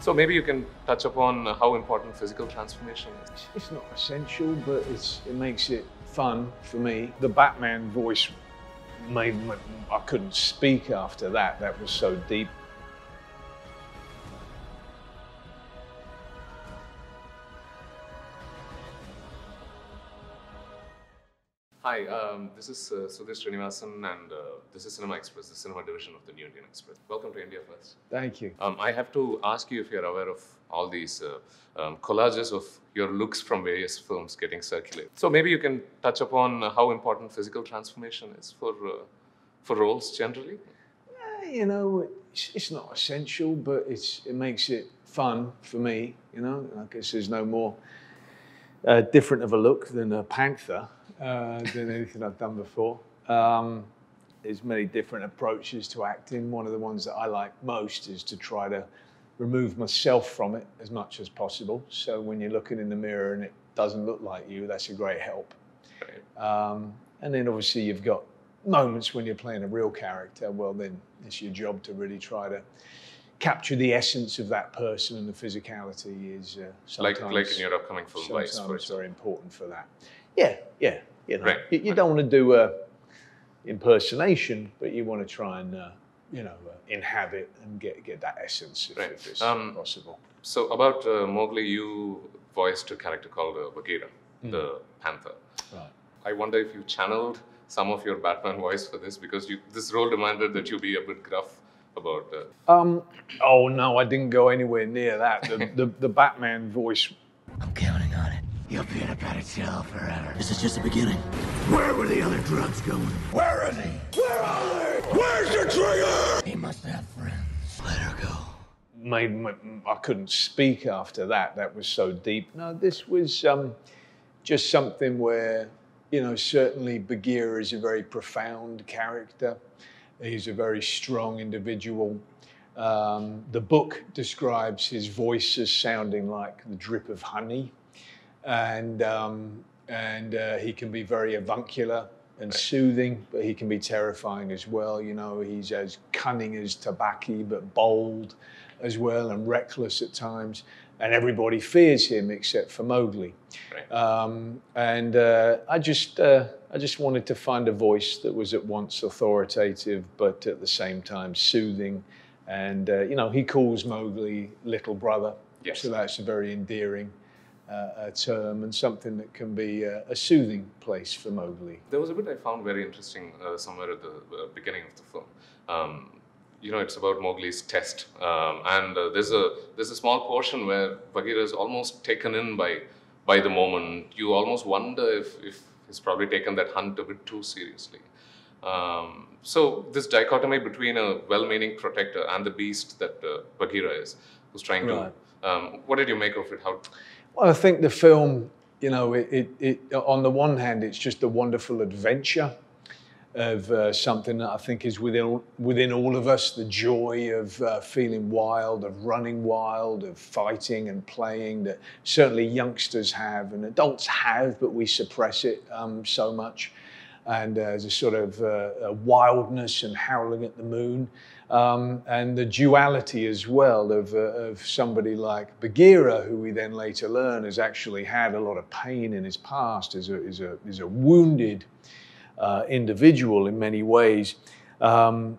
So maybe you can touch upon how important physical transformation is. It's not essential, but it makes it fun for me. The Batman voice made me, I couldn't speak after that. That was so deep. Hi, this is Sudhir Srinivasan, and this is Cinema Express, the cinema division of the New Indian Express. Welcome to India First. Thank you. I have to ask you if you're aware of all these collages of your looks from various films getting circulated. So maybe you can touch upon how important physical transformation is for roles generally. You know, it's not essential, but it makes it fun for me. You know, I guess there's no more different of a look than a panther than anything I've done before. There's many different approaches to acting. One of the ones that I like most is to try to remove myself from it as much as possible. So when you're looking in the mirror and it doesn't look like you, that's a great help. Right. And then obviously you've got moments when you're playing a real character. Well, then it's your job to really try to capture the essence of that person, and the physicality is sometimes like in your upcoming film, Vice, for it's very important for that. Yeah. You know, Right. you don't want to do a impersonation, but you want to try and inhabit and get that essence if it's possible. So about Mowgli, you voiced a character called Bagheera, the panther. Right. I wonder if you channeled some of your Batman voice for this, because this role demanded that you be a bit gruff about. Oh no, I didn't go anywhere near that. The Batman voice. I'm counting on it. You'll be in a better jail forever. This is just the beginning. Where were the other drugs going? Where are they? Where are they? Where's the trigger? He must have friends. Let her go. I couldn't speak after that. That was so deep. No, this was just something where, you know, certainly Bagheera is a very profound character. He's a very strong individual. The book describes his voice as sounding like the drip of honey, and he can be very avuncular and soothing, but he can be terrifying as well. You know, he's as cunning as Tabaki, but bold as well, and reckless at times. And everybody fears him except for Mowgli. Right. I just wanted to find a voice that was at once authoritative, but at the same time soothing. And he calls Mowgli little brother. Yes. So that's a very endearing term, and something that can be a soothing place for Mowgli. There was a bit I found very interesting somewhere at the beginning of the film. It's about Mowgli's test, and there's a small portion where Bagheera is almost taken in by the moment. You almost wonder if he's probably taken that hunt a bit too seriously. So this dichotomy between a well-meaning protector and the beast that Bagheera is, who's trying to. What did you make of it? How? Well, I think the film, you know, it on the one hand, it's just a wonderful adventure of something that I think is within all of us, the joy of feeling wild, of running wild, of fighting and playing, that certainly youngsters have and adults have, but we suppress it so much. And there's a sort of a wildness and howling at the moon. And the duality as well of somebody like Bagheera, who we then later learn has actually had a lot of pain in his past, is a wounded individual in many ways, and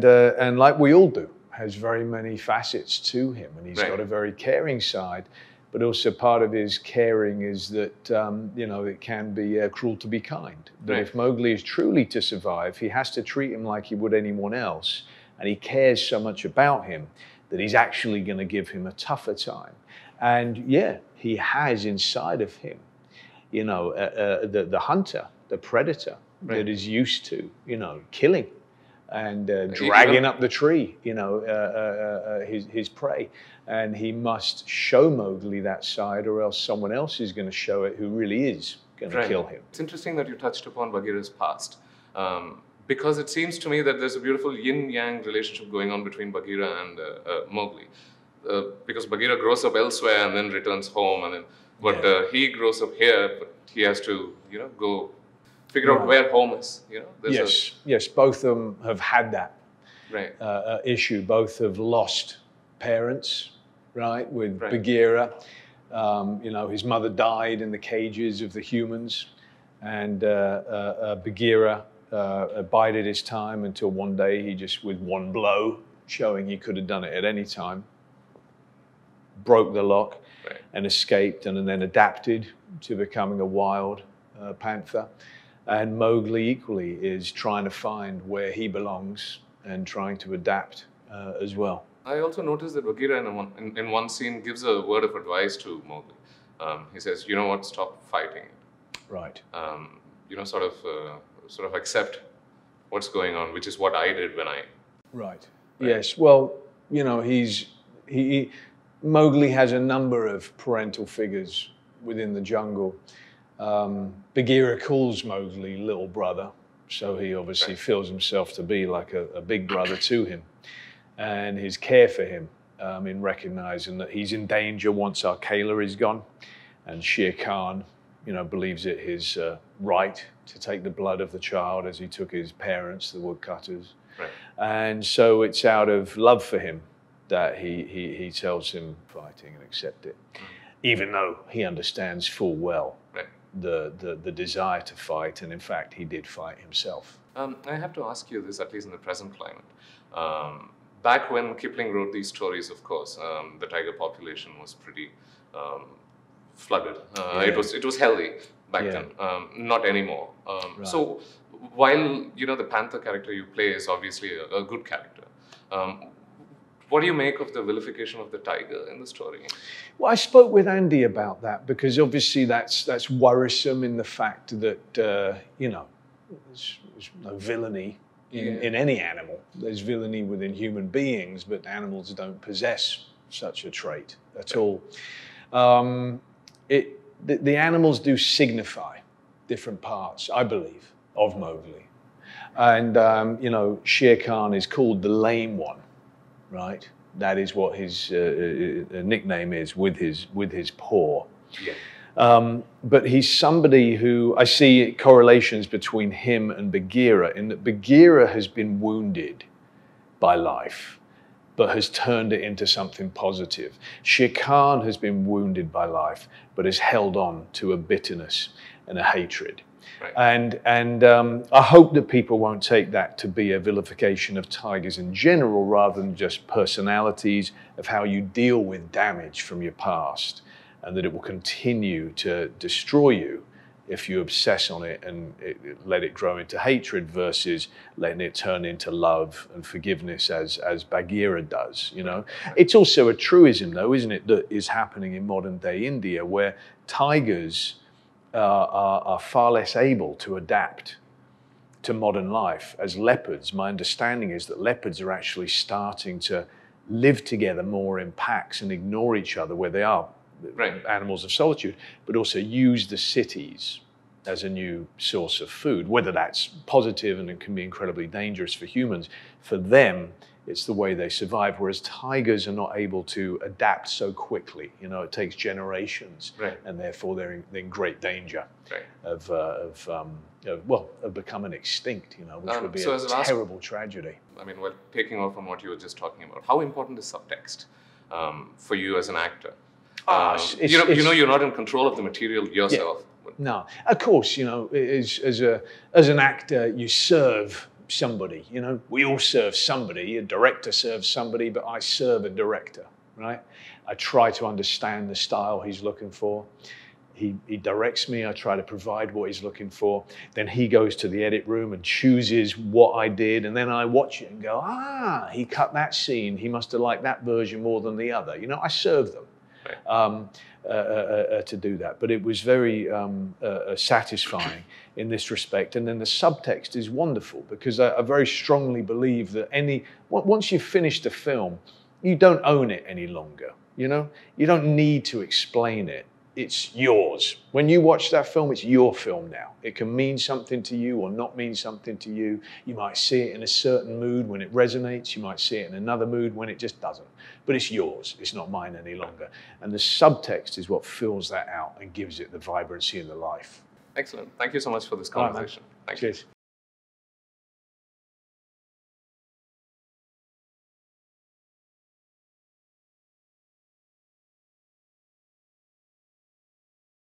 like we all do, has very many facets to him, and he's got a very caring side, but also part of his caring is that it can be cruel to be kind. That if Mowgli is truly to survive, he has to treat him like he would anyone else, and he cares so much about him that he's actually going to give him a tougher time. And he has inside of him, the hunter, the predator that is used to, killing and dragging up the tree, his prey. And he must show Mowgli that side, or else someone else is going to show it who really is going to kill him. It's interesting that you touched upon Bagheera's past, because it seems to me that there's a beautiful yin-yang relationship going on between Bagheera and Mowgli. Because Bagheera grows up elsewhere and then returns home, and then he grows up here, but he has to, go figure out where home is. Yes, both of them have had that Right. Issue. Both have lost parents right, with Right. Bagheera. You know, his mother died in the cages of the humans, and Bagheera bided his time until one day he just, with one blow, showing he could have done it at any time, broke the lock Right. and escaped, and then adapted to becoming a wild panther. And Mowgli equally is trying to find where he belongs and trying to adapt as well. I also noticed that Bagheera in one scene gives a word of advice to Mowgli. He says, "You know what? Stop fighting. Right. You know, sort of accept what's going on," which is what I did when I. Right. Yes. Well, you know, Mowgli has a number of parental figures within the jungle. Bagheera calls Mowgli little brother, so he obviously feels himself to be like a big brother to him, and his care for him in recognizing that he's in danger once Akela is gone, and Shere Khan, you know, believes it his right to take the blood of the child as he took his parents, the woodcutters. Right. And so it's out of love for him that he tells him fighting and accept it, even though he understands full well Right. the desire to fight, and in fact he did fight himself. I have to ask you this, at least in the present climate. Back when Kipling wrote these stories, of course, the tiger population was pretty flooded. It was healthy back then. Not anymore. So while you know the panther character you play is obviously a good character, what do you make of the vilification of the tiger in the story? Well, I spoke with Andy about that because obviously that's worrisome in the fact that you know there's no villainy in any animal. There's villainy within human beings, but animals don't possess such a trait at all. The animals do signify different parts, I believe, of Mowgli. And, you know, Shere Khan is called the lame one, right? That is what his nickname is, with his paw. Yeah. But he's somebody who, I see correlations between him and Bagheera, in that Bagheera has been wounded by life, but has turned it into something positive. Shere Khan has been wounded by life, but has held on to a bitterness and a hatred. Right. And I hope that people won't take that to be a vilification of tigers in general, rather than just personalities of how you deal with damage from your past, and that it will continue to destroy you if you obsess on it and let it grow into hatred, versus letting it turn into love and forgiveness as Bagheera does, you know. It's also a truism, though, isn't it, that is happening in modern day India, where tigers are far less able to adapt to modern life as leopards. My understanding is that leopards are actually starting to live together more in packs and ignore each other where they are animals of solitude, but also use the cities as a new source of food, whether that's positive and it can be incredibly dangerous for humans. For them, it's the way they survive, whereas tigers are not able to adapt so quickly. You know, it takes generations, and therefore they're in great danger of becoming extinct, you know, which would be a terrible tragedy. I mean, well, taking off on what you were just talking about, how important is subtext for you as an actor? You know, you're not in control of the material yourself. No, of course, you know, as an actor, you serve somebody. You know, we all serve somebody. A director serves somebody, but I serve a director, right? I try to understand the style he's looking for. He directs me. I try to provide what he's looking for. Then he goes to the edit room and chooses what I did, and then I watch it and go, he cut that scene. He must have liked that version more than the other. You know, I serve them. To do that, but it was very satisfying in this respect. And then the subtext is wonderful, because I very strongly believe that once you've finished a film, you don't own it any longer. You know, you don't need to explain it. It's yours. When you watch that film, it's your film now. It can mean something to you or not mean something to you. You might see it in a certain mood when it resonates. You might see it in another mood when it just doesn't. But it's yours. It's not mine any longer. And the subtext is what fills that out and gives it the vibrancy and the life. Excellent. Thank you so much for this conversation. Thank you. Cheers.